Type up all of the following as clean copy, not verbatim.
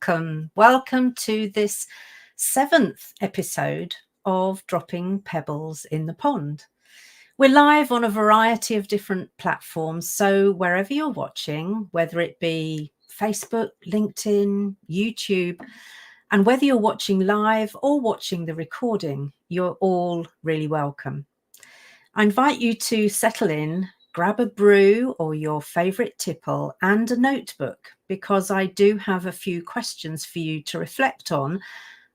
Welcome to this 7th episode of Dropping Pebbles in the Pond. We're live on a variety of different platforms, so wherever you're watching, whether it be Facebook, LinkedIn, YouTube, and whether you're watching live or watching the recording, you're all really welcome. I invite you to settle in, grab a brew or your favourite tipple and a notebook, because I do have a few questions for you to reflect on.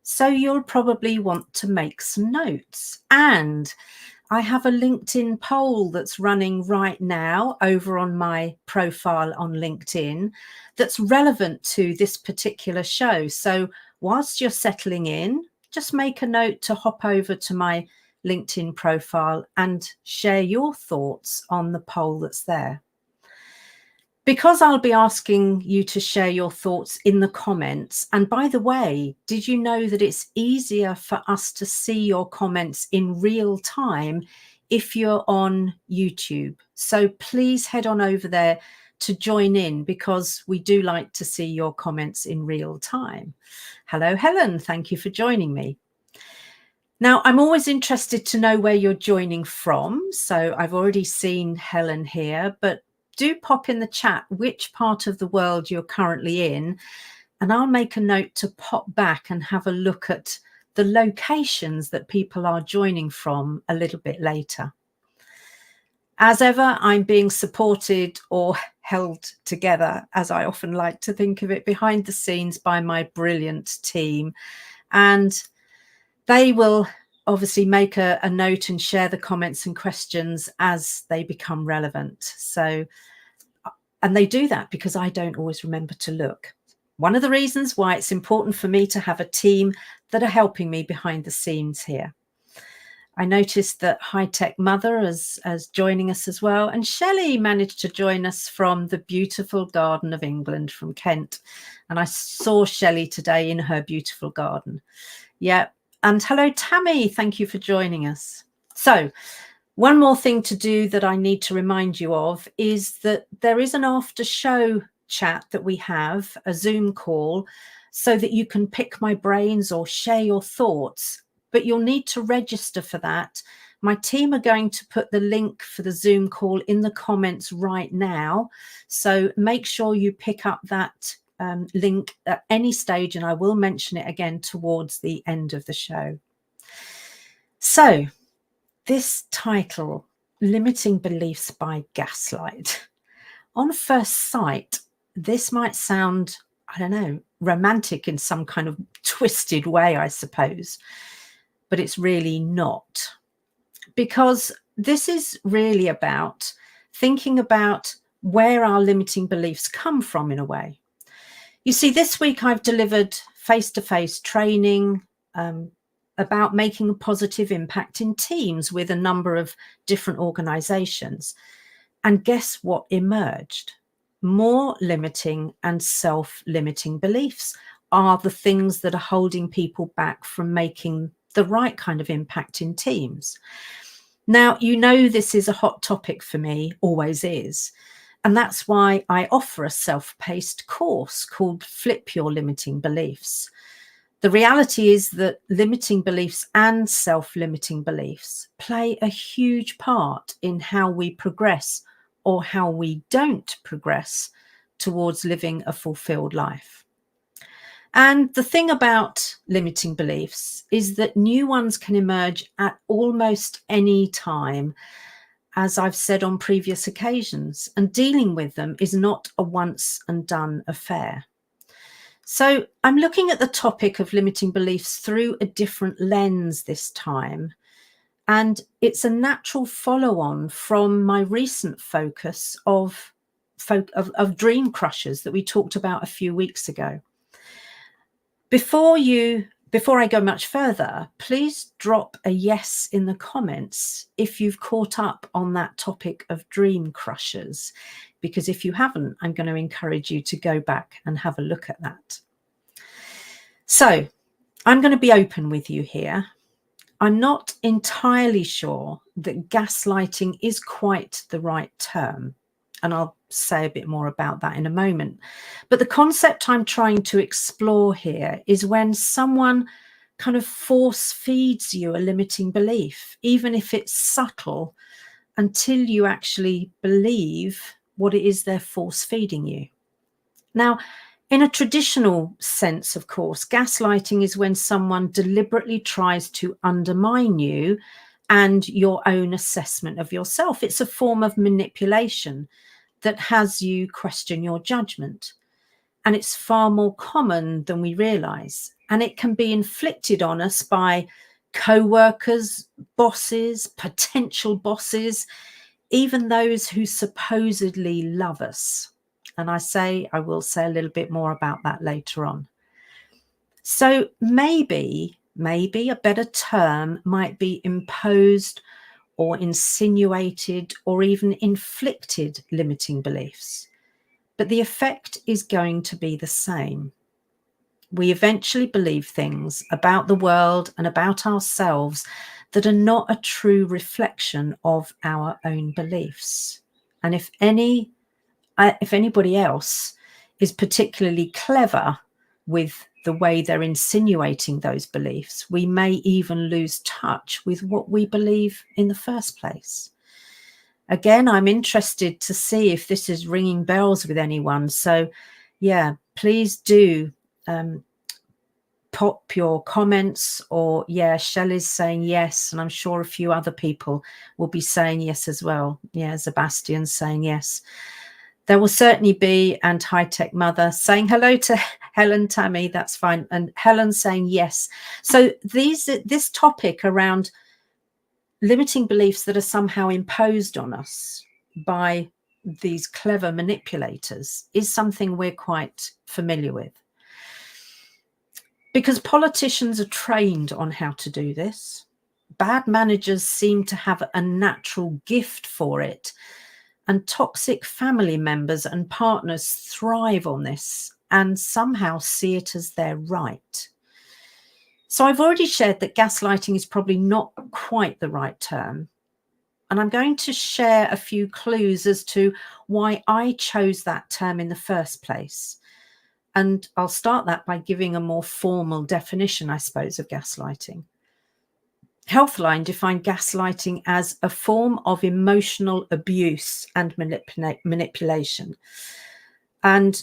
So you'll probably want to make some notes. And I have a LinkedIn poll that's running right now over on my profile on LinkedIn that's relevant to this particular show. So whilst you're settling in, just make a note to hop over to my LinkedIn profile and share your thoughts on the poll that's there. Because I'll be asking you to share your thoughts in the comments. And by the way, did you know that it's easier for us to see your comments in real time if you're on YouTube? So please head on over there to join in, because we do like to see your comments in real time. Hello, Helen. Thank you for joining me. Now, I'm always interested to know where you're joining from. So I've already seen Helen here, but do pop in the chat which part of the world you're currently in, and I'll make a note to pop back and have a look at the locations that people are joining from a little bit later. As ever, I'm being supported or held together, as I often like to think of it, behind the scenes by my brilliant team. And they will obviously make a note and share the comments and questions as they become relevant. So, and they do that because I don't always remember to look. One of the reasons why it's important for me to have a team that are helping me behind the scenes here. I noticed that High Tech Mother is joining us as well. And Shelley managed to join us from the beautiful garden of England, from Kent. And I saw Shelley today in her beautiful garden. Yeah. And hello, Tammy. Thank you for joining us. So one more thing to do that I need to remind you of is that there is an after show chat that we have, a Zoom call, so that you can pick my brains or share your thoughts, but you'll need to register for that. My team are going to put the link for the Zoom call in the comments right now. So make sure you pick up that link at any stage, and I will mention it again towards the end of the show. So this title, Limiting Beliefs by Gaslight. On first sight, this might sound, I don't know, romantic in some kind of twisted way, I suppose, but it's really not, because this is really about thinking about where our limiting beliefs come from in a way. You see, this week I've delivered face-to-face training about making a positive impact in teams with a number of different organizations. And guess what emerged? More limiting and self-limiting beliefs are the things that are holding people back from making the right kind of impact in teams. Now, you know, this is a hot topic for me, always is. And that's why I offer a self-paced course called Flip Your Limiting Beliefs. The reality is that limiting beliefs and self-limiting beliefs play a huge part in how we progress or how we don't progress towards living a fulfilled life. And the thing about limiting beliefs is that new ones can emerge at almost any time, as I've said on previous occasions, and dealing with them is not a once and done affair. So I'm looking at the topic of limiting beliefs through a different lens this time. And it's a natural follow-on from my recent focus of dream crushers that we talked about a few weeks ago. Before I go much further, please drop a yes in the comments if you've caught up on that topic of dream crushers, because if you haven't, I'm going to encourage you to go back and have a look at that. So I'm going to be open with you here. I'm not entirely sure that gaslighting is quite the right term. And I'll say a bit more about that in a moment. But the concept I'm trying to explore here is when someone kind of force feeds you a limiting belief, even if it's subtle, until you actually believe what it is they're force feeding you. Now, in a traditional sense, of course, gaslighting is when someone deliberately tries to undermine you and your own assessment of yourself. It's a form of manipulation that has you question your judgment. And it's far more common than we realize. And it can be inflicted on us by co-workers, bosses, potential bosses, even those who supposedly love us. And I will say a little bit more about that later on. So maybe a better term might be imposed or insinuated or even inflicted limiting beliefs. But the effect is going to be the same. We eventually believe things about the world and about ourselves that are not a true reflection of our own beliefs. And if anybody else is particularly clever with the way they're insinuating those beliefs, we may even lose touch with what we believe in the first place. Again, I'm interested to see if this is ringing bells with anyone. So, yeah, please do pop your comments, or yeah, Shelley's saying yes, and I'm sure a few other people will be saying yes as well. Yeah, Sebastian's saying yes. There will certainly be, and High Tech Mother saying hello to Helen, Tammy, that's fine, and Helen saying yes. So this topic around limiting beliefs that are somehow imposed on us by these clever manipulators is something we're quite familiar with. Because politicians are trained on how to do this. Bad managers seem to have a natural gift for it. And toxic family members and partners thrive on this and somehow see it as their right. So I've already shared that gaslighting is probably not quite the right term. And I'm going to share a few clues as to why I chose that term in the first place. And I'll start that by giving a more formal definition, I suppose, of gaslighting. Healthline defined gaslighting as a form of emotional abuse and manipulation. And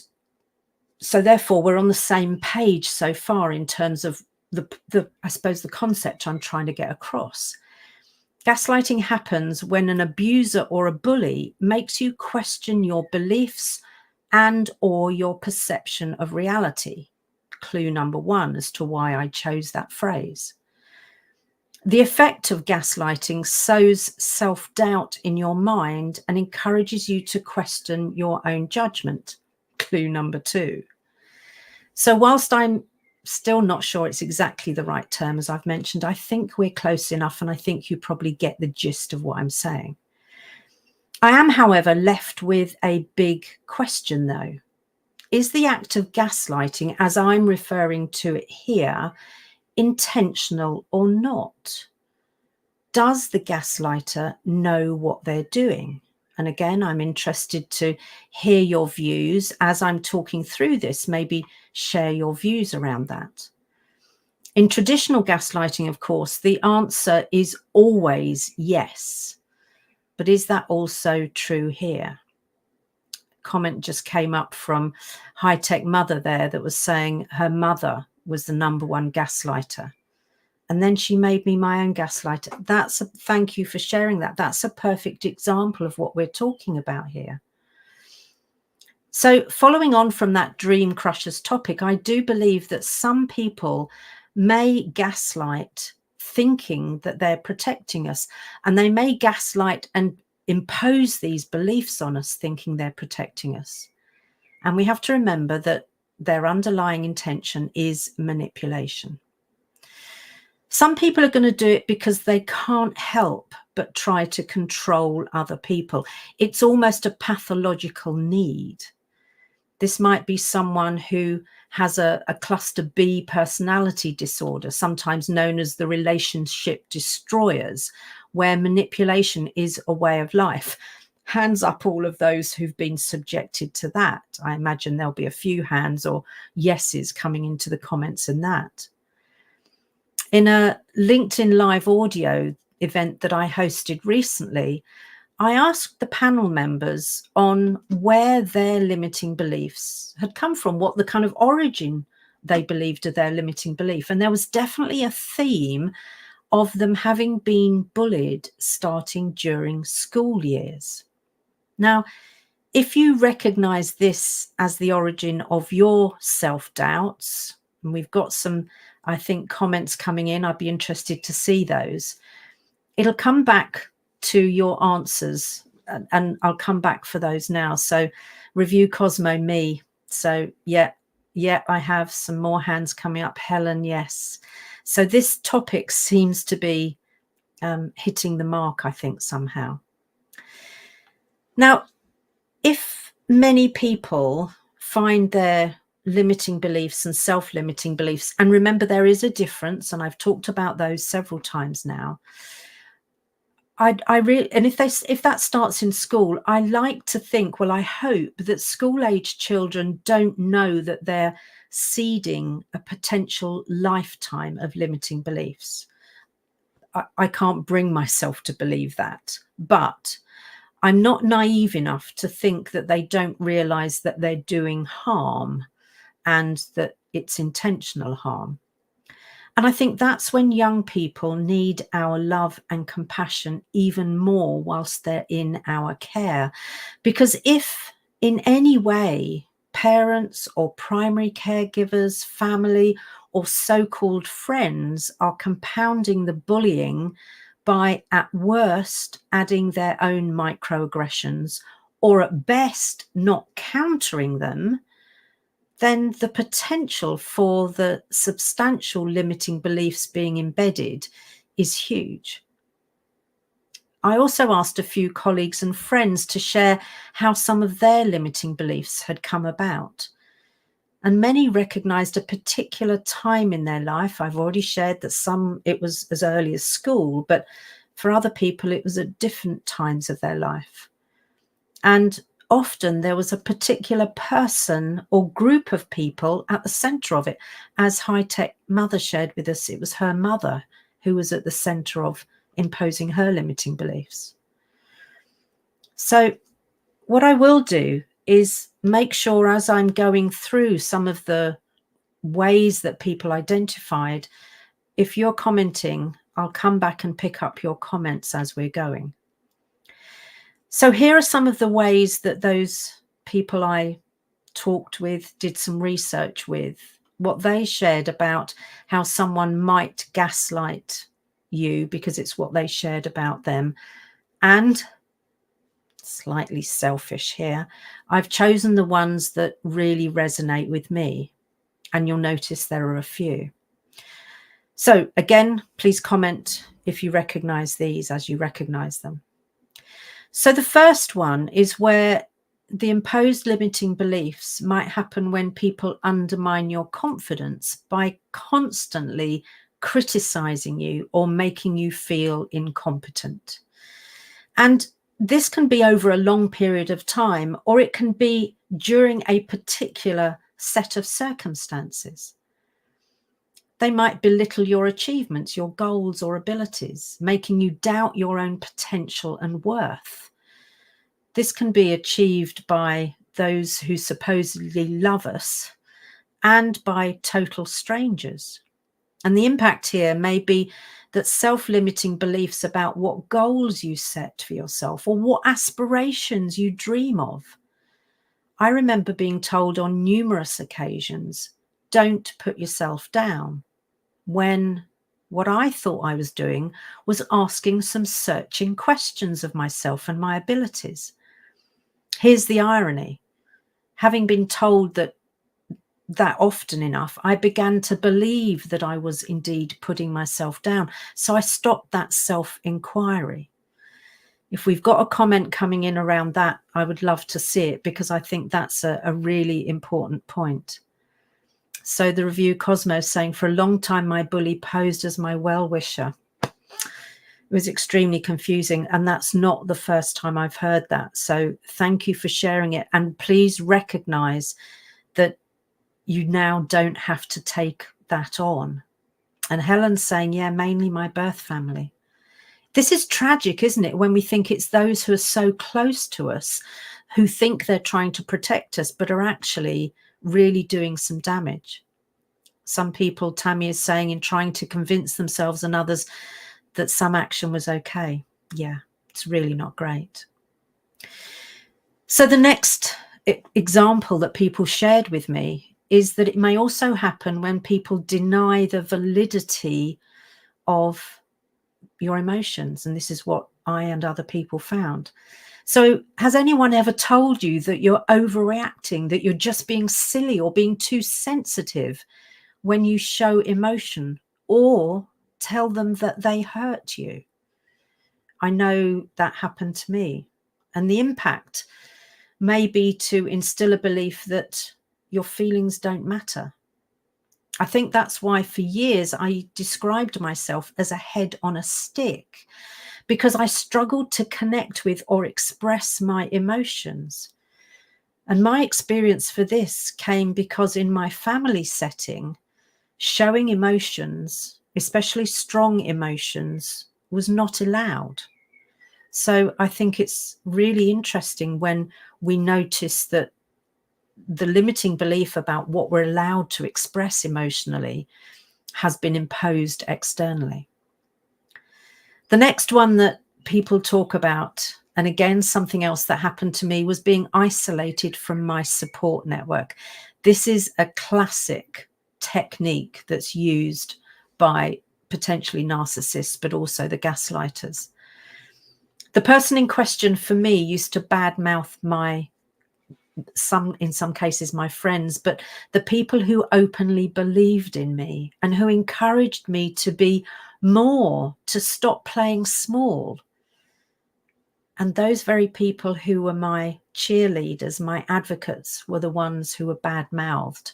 so therefore we're on the same page so far in terms of I suppose the concept I'm trying to get across. Gaslighting happens when an abuser or a bully makes you question your beliefs and or your perception of reality. Clue number one as to why I chose that phrase. The effect of gaslighting sows self-doubt in your mind and encourages you to question your own judgment. Clue number two. So whilst I'm still not sure it's exactly the right term, as I've mentioned, I think we're close enough, and I think you probably get the gist of what I'm saying. I am, however, left with a big question, though. Is the act of gaslighting, as I'm referring to it here, intentional or not? Does the gaslighter know what they're doing? And again, I'm interested to hear your views as I'm talking through this. Maybe share your views around that. In traditional gaslighting, of course, the answer is always yes. But is that also true here? Comment just came up from High Tech Mother there that was saying her mother was the #1 gaslighter. And then she made me my own gaslighter. Thank you for sharing that. That's a perfect example of what we're talking about here. So following on from that dream crushers topic, I do believe that some people may gaslight thinking that they're protecting us, and they may gaslight and impose these beliefs on us thinking they're protecting us. And we have to remember that their underlying intention is manipulation. Some people are going to do it because they can't help but try to control other people. It's almost a pathological need. This might be someone who has a cluster B personality disorder, sometimes known as the relationship destroyers, where manipulation is a way of life. Hands up all of those who've been subjected to that. I imagine there'll be a few hands or yeses coming into the comments in that. In a LinkedIn live audio event that I hosted recently, I asked the panel members on where their limiting beliefs had come from, what the kind of origin they believed of their limiting belief. And there was definitely a theme of them having been bullied starting during school years. Now, if you recognize this as the origin of your self-doubts, and we've got some, I think, comments coming in, I'd be interested to see those. It'll come back to your answers, and I'll come back for those now. So review Cosmo me. So yeah, I have some more hands coming up. Helen, yes. So this topic seems to be hitting the mark, I think, somehow. Now, if many people find their limiting beliefs and self-limiting beliefs, and remember there is a difference, and I've talked about those several times now, I really, and if that starts in school, I like to think, well, I hope that school-age children don't know that they're seeding a potential lifetime of limiting beliefs. I can't bring myself to believe that, but I'm not naive enough to think that they don't realize that they're doing harm and that it's intentional harm. And I think that's when young people need our love and compassion even more whilst they're in our care. Because if in any way parents or primary caregivers, family, or so-called friends are compounding the bullying by, at worst, adding their own microaggressions, or at best not countering them, then the potential for the substantial limiting beliefs being embedded is huge. I also asked a few colleagues and friends to share how some of their limiting beliefs had come about. And many recognized a particular time in their life. I've already shared that some, it was as early as school, but for other people, it was at different times of their life. And often there was a particular person or group of people at the center of it. As High Tech Mother shared with us, it was her mother who was at the center of imposing her limiting beliefs. So what I will do is make sure, as I'm going through some of the ways that people identified, if you're commenting, I'll come back and pick up your comments as we're going. So here are some of the ways that those people I talked with, did some research with, what they shared about how someone might gaslight you because it's what they shared about them. And slightly selfish here, I've chosen the ones that really resonate with me, and you'll notice there are a few. So again, please comment if you recognize these as you recognize them. So the first one is where the imposed limiting beliefs might happen when people undermine your confidence by constantly criticizing you or making you feel incompetent. And this can be over a long period of time, or it can be during a particular set of circumstances. They might belittle your achievements, your goals or abilities, making you doubt your own potential and worth. This can be achieved by those who supposedly love us and by total strangers. And the impact here may be that self-limiting beliefs about what goals you set for yourself or what aspirations you dream of. I remember being told on numerous occasions, don't put yourself down, when what I thought I was doing was asking some searching questions of myself and my abilities. Here's the irony. Having been told that often enough, I began to believe that I was indeed putting myself down. So I stopped that self-inquiry. If we've got a comment coming in around that, I would love to see it, because I think that's a really important point. So the review Cosmos saying, for a long time, my bully posed as my well-wisher. It was extremely confusing, and that's not the first time I've heard that. So thank you for sharing it, and please recognize that you now don't have to take that on. And Helen's saying, yeah, mainly my birth family. This is tragic, isn't it, when we think it's those who are so close to us who think they're trying to protect us but are actually really doing some damage. Some people, Tammy is saying, in trying to convince themselves and others that some action was okay. Yeah, it's really not great. So the next example that people shared with me is that it may also happen when people deny the validity of your emotions. And this is what I and other people found. So has anyone ever told you that you're overreacting, that you're just being silly or being too sensitive when you show emotion, or tell them that they hurt you? I know that happened to me. And the impact may be to instill a belief that your feelings don't matter. I think that's why for years I described myself as a head on a stick, because I struggled to connect with or express my emotions. And my experience for this came because in my family setting, showing emotions, especially strong emotions, was not allowed. So I think it's really interesting when we notice that the limiting belief about what we're allowed to express emotionally has been imposed externally. The next one that people talk about, and again, something else that happened to me, was being isolated from my support network. This is a classic technique that's used by potentially narcissists, but also the gaslighters. The person in question for me used to badmouth in some cases my friends, but the people who openly believed in me and who encouraged me to be more, to stop playing small. And those very people who were my cheerleaders, my advocates, were the ones who were bad-mouthed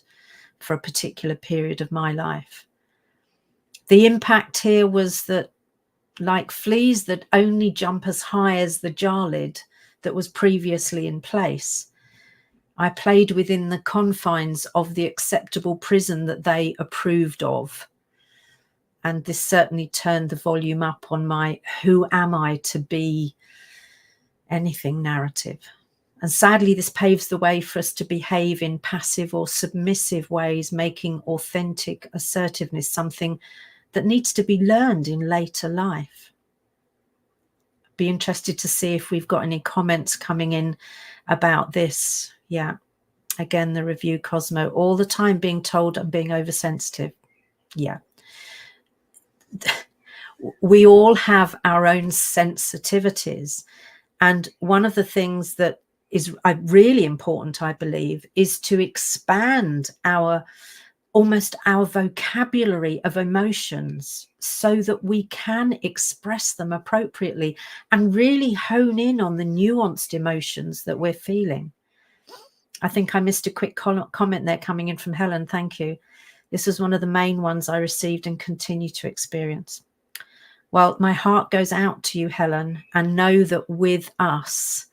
for a particular period of my life. The impact here was that, like fleas that only jump as high as the jar lid that was previously in place, I played within the confines of the acceptable prison that they approved of. And this certainly turned the volume up on my who am I to be anything narrative. And sadly, this paves the way for us to behave in passive or submissive ways, making authentic assertiveness something that needs to be learned in later life. Be interested to see if we've got any comments coming in about this. Yeah. Again, the review Cosmo, all the time being told I'm being oversensitive. Yeah. We all have our own sensitivities. And one of the things that is really important, I believe, is to expand almost our vocabulary of emotions so that we can express them appropriately and really hone in on the nuanced emotions that we're feeling. I think I missed a quick comment there coming in from Helen. Thank you. This was one of the main ones I received and continue to experience. Well, my heart goes out to you, Helen, and know that with us,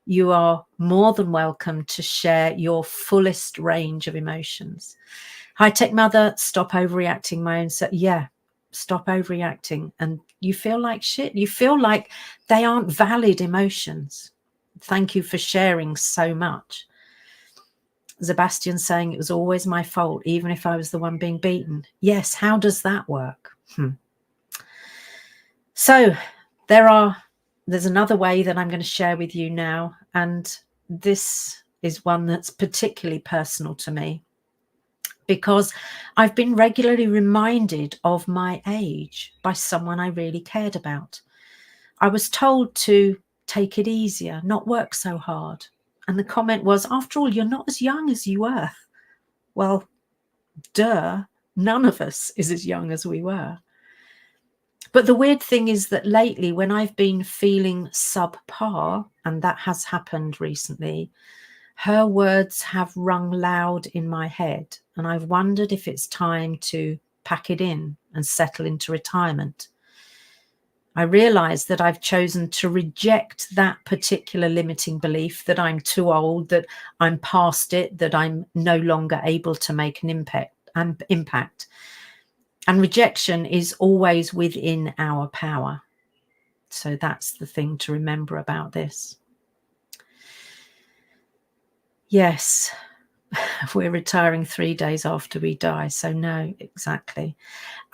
you are more than welcome to share your fullest range of emotions. High Tech Mother, stop overreacting, my own self. Yeah, stop overreacting. And you feel like shit. You feel like they aren't valid emotions. Thank you for sharing so much. Sebastian saying it was always my fault, even if I was the one being beaten. Yes, how does that work? So there's another way that I'm going to share with you now, and this is one that's particularly personal to me because I've been regularly reminded of my age by someone I really cared about. I was told to take it easier, not work so hard. And the comment was, after all, you're not as young as you were. Well, duh, none of us is as young as we were. But the weird thing is that lately, when I've been feeling subpar, and that has happened recently, her words have rung loud in my head. And I've wondered if it's time to pack it in and settle into retirement. I realize that I've chosen to reject that particular limiting belief, that I'm too old, that I'm past it, that I'm no longer able to make an impact. And rejection is always within our power. So that's the thing to remember about this. Yes, we're retiring 3 days after we die. So no, exactly.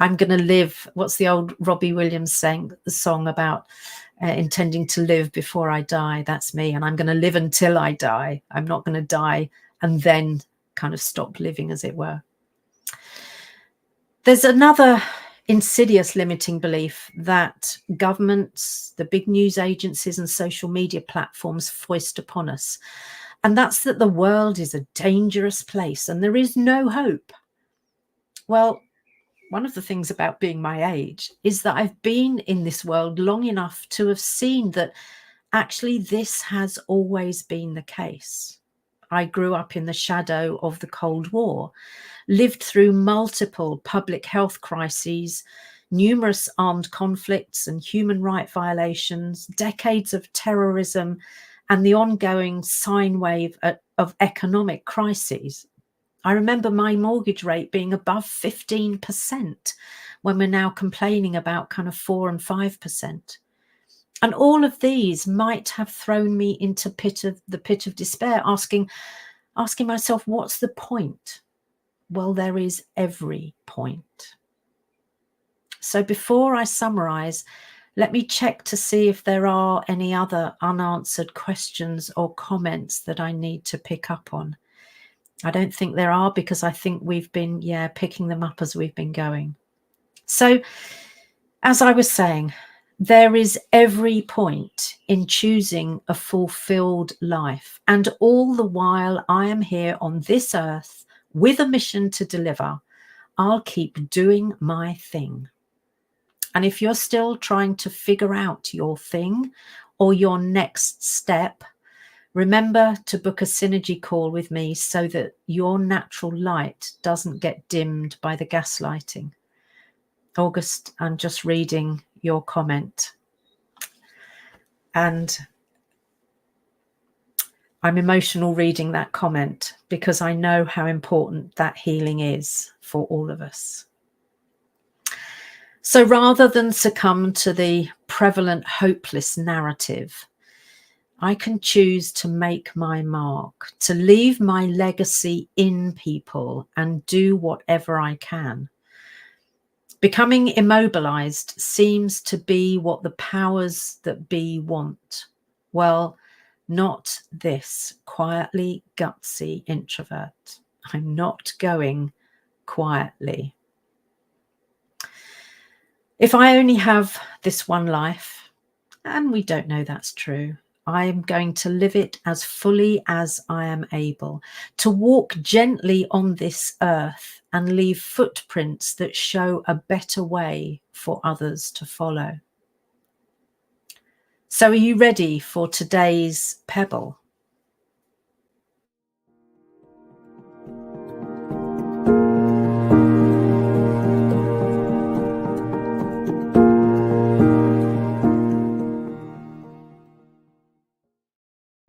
I'm going to live. What's the old Robbie Williams saying, the song about intending to live before I die? That's me. And I'm going to live until I die. I'm not going to die and then kind of stop living, as it were. There's another insidious limiting belief that governments, the big news agencies and social media platforms foist upon us. And that's that the world is a dangerous place and there is no hope. Well, one of the things about being my age is that I've been in this world long enough to have seen that actually this has always been the case. I grew up in the shadow of the Cold War, lived through multiple public health crises, numerous armed conflicts and human rights violations, decades of terrorism, and the ongoing sine wave of economic crises. I remember my mortgage rate being above 15% when we're now complaining about kind of 4 and 5%. And all of these might have thrown me into the pit of despair, asking myself, what's the point? Well, there is every point. So before I summarize, let me check to see if there are any other unanswered questions or comments that I need to pick up on. I don't think there are, because I think we've been, picking them up as we've been going. So as I was saying, there is every point in choosing a fulfilled life. And all the while I am here on this earth with a mission to deliver, I'll keep doing my thing. And if you're still trying to figure out your thing or your next step, remember to book a synergy call with me so that your natural light doesn't get dimmed by the gaslighting. August, I'm just reading your comment. And I'm emotional reading that comment because I know how important that healing is for all of us. So rather than succumb to the prevalent hopeless narrative, I can choose to make my mark, to leave my legacy in people and do whatever I can. Becoming immobilized seems to be what the powers that be want. Well, not this quietly gutsy introvert. I'm not going quietly. If I only have this one life, and we don't know that's true, I am going to live it as fully as I am able, to walk gently on this earth and leave footprints that show a better way for others to follow. So are you ready for today's pebble?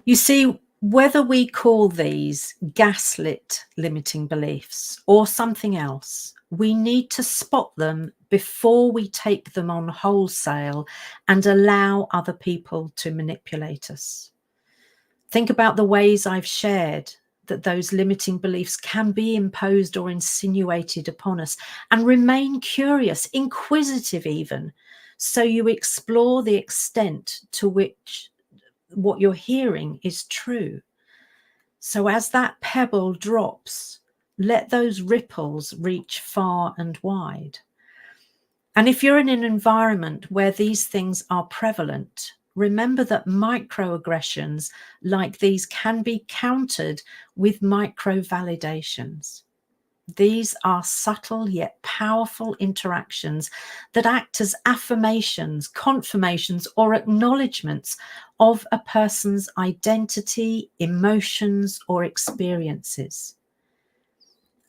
You see, whether we call these gaslit limiting beliefs or something else, we need to spot them before we take them on wholesale and allow other people to manipulate us. Think about the ways I've shared that those limiting beliefs can be imposed or insinuated upon us, and remain curious, inquisitive even, so you explore the extent to which what you're hearing is true. So as that pebble drops, let those ripples reach far and wide. And if you're in an environment where these things are prevalent, remember that microaggressions like these can be countered with micro-validations. These are subtle yet powerful interactions that act as affirmations, confirmations, or acknowledgements of a person's identity, emotions, or experiences.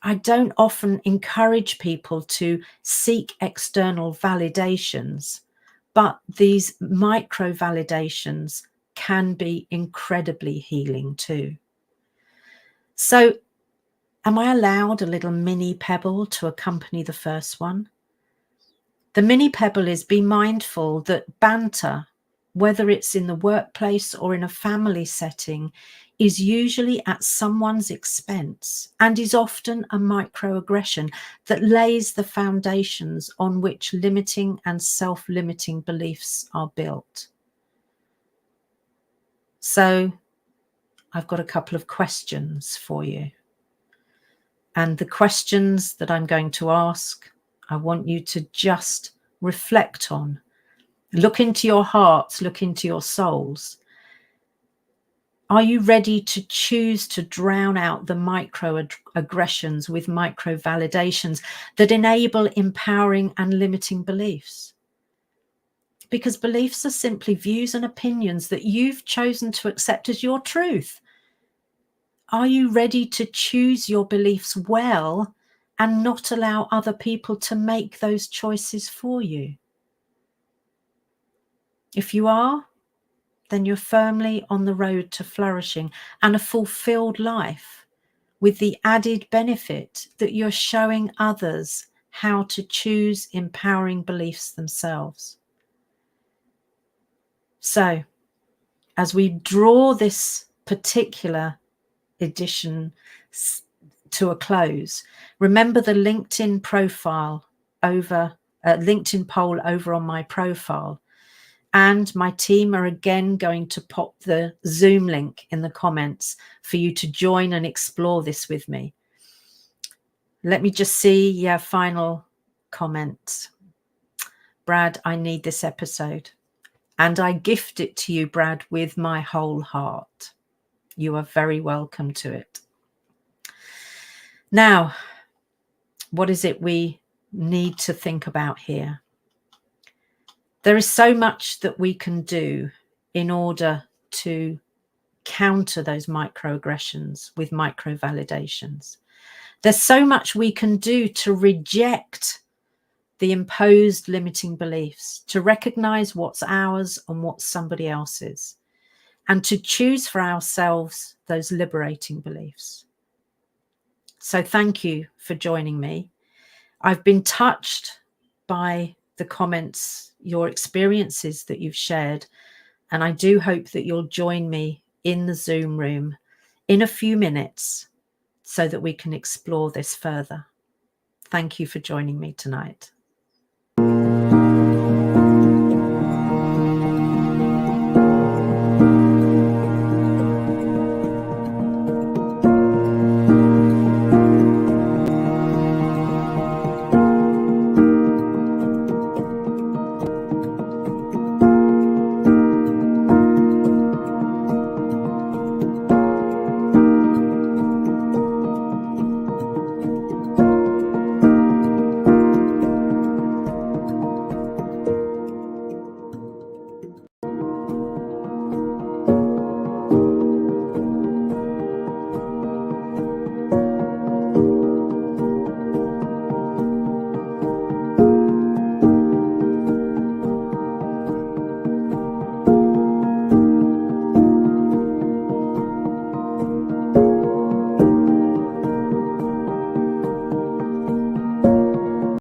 I don't often encourage people to seek external validations, But these micro validations can be incredibly healing too. So, am I allowed a little mini pebble to accompany the first one? The mini pebble is, be mindful that banter, whether it's in the workplace or in a family setting, is usually at someone's expense and is often a microaggression that lays the foundations on which limiting and self-limiting beliefs are built. So I've got a couple of questions for you. And the questions that I'm going to ask, I want you to just reflect on. Look into your hearts, look into your souls. Are you ready to choose to drown out the microaggressions with micro validations that enable empowering and limiting beliefs? Because beliefs are simply views and opinions that you've chosen to accept as your truth. Are you ready to choose your beliefs well and not allow other people to make those choices for you? If you are, then you're firmly on the road to flourishing and a fulfilled life, with the added benefit that you're showing others how to choose empowering beliefs themselves. So, as we draw this particular edition to a close, remember the LinkedIn profile over LinkedIn poll over on my profile, and my team are again going to pop the Zoom link in the comments for you to join and explore this with me. Let me just see. Yeah, final comment. Brad, I need this episode, and I gift it to you, Brad, with my whole heart. You are very welcome to it. Now, what is it we need to think about here? There is so much that we can do in order to counter those microaggressions with micro validations. There's so much we can do to reject the imposed limiting beliefs, to recognize what's ours and what's somebody else's, and to choose for ourselves those liberating beliefs. So thank you for joining me. I've been touched by the comments, your experiences that you've shared, and I do hope that you'll join me in the Zoom room in a few minutes so that we can explore this further. Thank you for joining me tonight.